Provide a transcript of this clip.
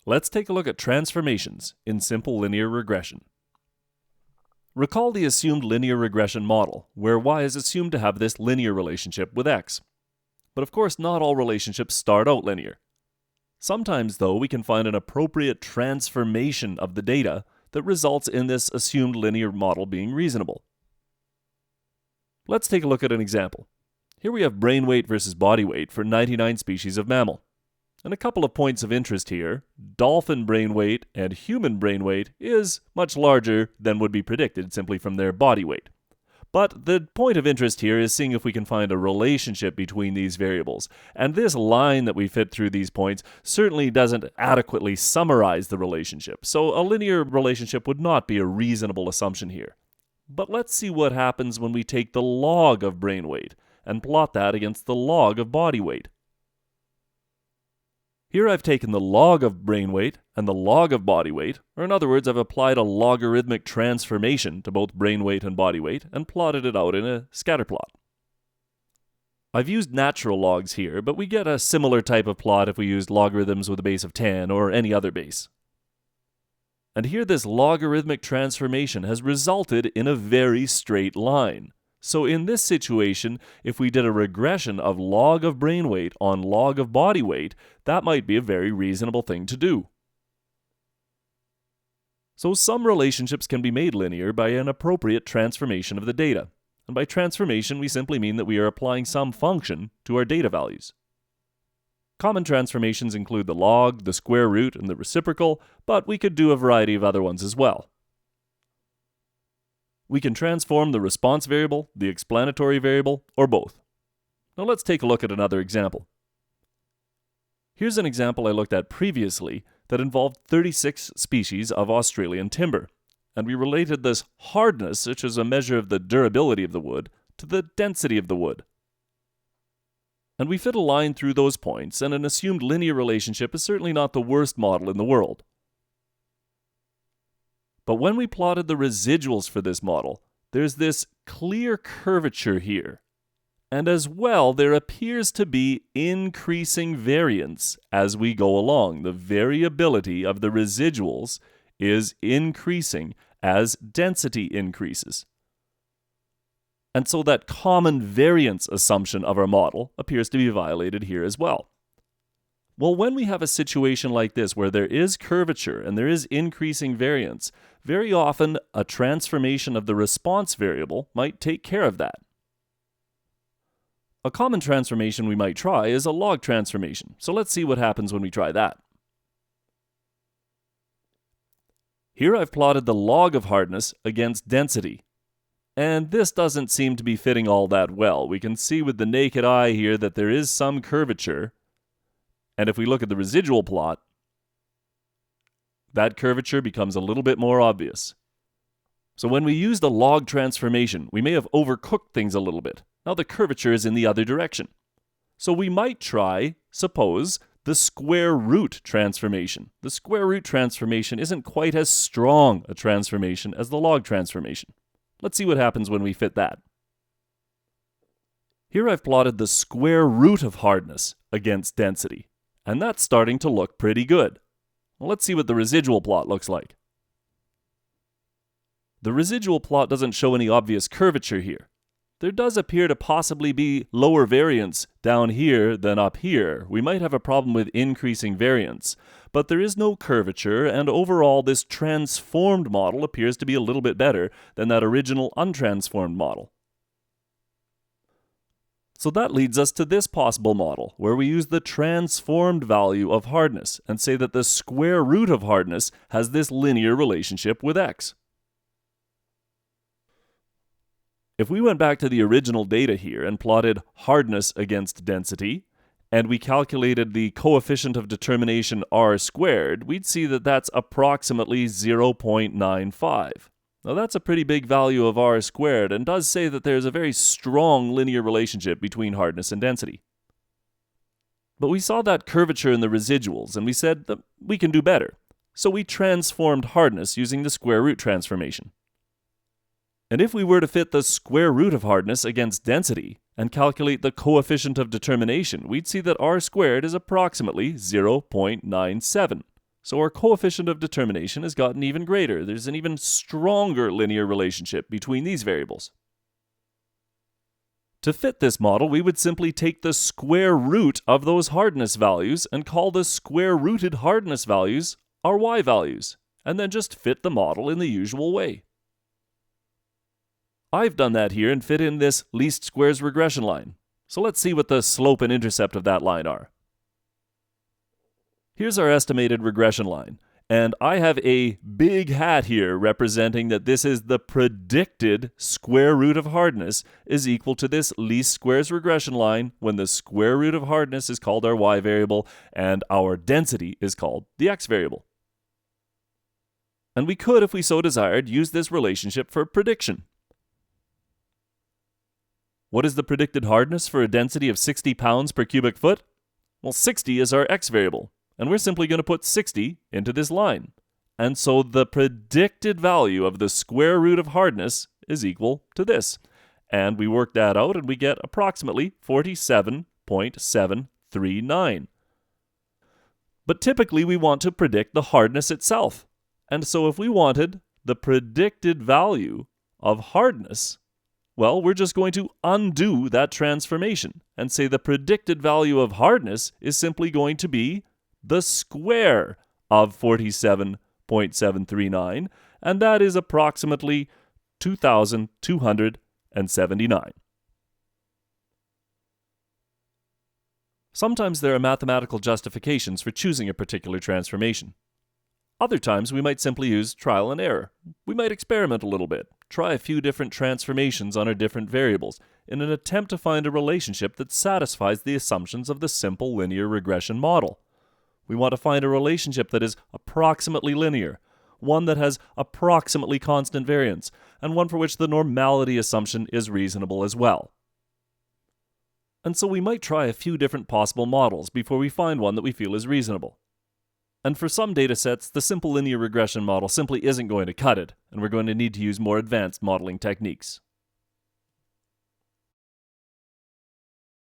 Let's take a look at transformations in simple linear regression. Recall the assumed linear regression model, where y is assumed to have this linear relationship with x. But of course, not all relationships start out linear. Sometimes, though, we can find an appropriate transformation of the data that results in this assumed linear model being reasonable. Let's take a look at an example. Here we have brain weight versus body weight for 99 species of mammal. And a couple of points of interest here: dolphin brain weight and human brain weight is much larger than would be predicted simply from their body weight. But the point of interest here is seeing if we can find a relationship between these variables. And this line that we fit through these points certainly doesn't adequately summarize the relationship. So a linear relationship would not be a reasonable assumption here. But let's see what happens when we take the log of brain weight and plot that against the log of body weight. Here I've taken the log of brain weight and the log of body weight, or in other words, I've applied a logarithmic transformation to both brain weight and body weight and plotted it out in a scatter plot. I've used natural logs here, but we get a similar type of plot if we used logarithms with a base of 10 or any other base. And here this logarithmic transformation has resulted in a very straight line. So in this situation, if we did a regression of log of brain weight on log of body weight, that might be a very reasonable thing to do. So some relationships can be made linear by an appropriate transformation of the data. And by transformation, we simply mean that we are applying some function to our data values. Common transformations include the log, the square root, and the reciprocal, but we could do a variety of other ones as well. We can transform the response variable, the explanatory variable, or both. Now let's take a look at another example. Here's an example I looked at previously that involved 36 species of Australian timber, and we related this hardness, which is a measure of the durability of the wood, to the density of the wood. And we fit a line through those points, and an assumed linear relationship is certainly not the worst model in the world. But when we plotted the residuals for this model, there's this clear curvature here. And as well, there appears to be increasing variance as we go along. The variability of the residuals is increasing as density increases. And so that common variance assumption of our model appears to be violated here as well. Well, when we have a situation like this where there is curvature and there is increasing variance, very often a transformation of the response variable might take care of that. A common transformation we might try is a log transformation, so let's see what happens when we try that. Here I've plotted the log of hardness against density. And this doesn't seem to be fitting all that well. We can see with the naked eye here that there is some curvature. And if we look at the residual plot, that curvature becomes a little bit more obvious. So when we use the log transformation, we may have overcooked things a little bit. Now the curvature is in the other direction. So we might try, suppose, the square root transformation. The square root transformation isn't quite as strong a transformation as the log transformation. Let's see what happens when we fit that. Here I've plotted the square root of hardness against density. And that's starting to look pretty good. Well, let's see what the residual plot looks like. The residual plot doesn't show any obvious curvature here. There does appear to possibly be lower variance down here than up here. We might have a problem with increasing variance, but there is no curvature, and overall this transformed model appears to be a little bit better than that original untransformed model. So that leads us to this possible model, where we use the transformed value of hardness and say that the square root of hardness has this linear relationship with x. If we went back to the original data here and plotted hardness against density, and we calculated the coefficient of determination r squared, we'd see that that's approximately 0.95. Now that's a pretty big value of r squared and does say that there's a very strong linear relationship between hardness and density. But we saw that curvature in the residuals and we said that we can do better. So we transformed hardness using the square root transformation. And if we were to fit the square root of hardness against density and calculate the coefficient of determination, we'd see that r squared is approximately 0.97. So our coefficient of determination has gotten even greater. There's an even stronger linear relationship between these variables. To fit this model, we would simply take the square root of those hardness values and call the square-rooted hardness values our y values, and then just fit the model in the usual way. I've done that here and fit in this least squares regression line. So let's see what the slope and intercept of that line are. Here's our estimated regression line, and I have a big hat here representing that this is the predicted square root of hardness is equal to this least squares regression line when the square root of hardness is called our y variable and our density is called the x variable. And we could, if we so desired, use this relationship for prediction. What is the predicted hardness for a density of 60 pounds per cubic foot? Well, 60 is our x variable. And we're simply going to put 60 into this line. And so the predicted value of the square root of hardness is equal to this. And we work that out and we get approximately 47.739. But typically we want to predict the hardness itself. And so if we wanted the predicted value of hardness, well, we're just going to undo that transformation and say the predicted value of hardness is simply going to be the square of 47.739, and that is approximately 2,279. Sometimes there are mathematical justifications for choosing a particular transformation. Other times we might simply use trial and error. We might experiment a little bit, try a few different transformations on our different variables in an attempt to find a relationship that satisfies the assumptions of the simple linear regression model. We want to find a relationship that is approximately linear, one that has approximately constant variance, and one for which the normality assumption is reasonable as well. And so we might try a few different possible models before we find one that we feel is reasonable. And for some datasets, the simple linear regression model simply isn't going to cut it, and we're going to need to use more advanced modeling techniques.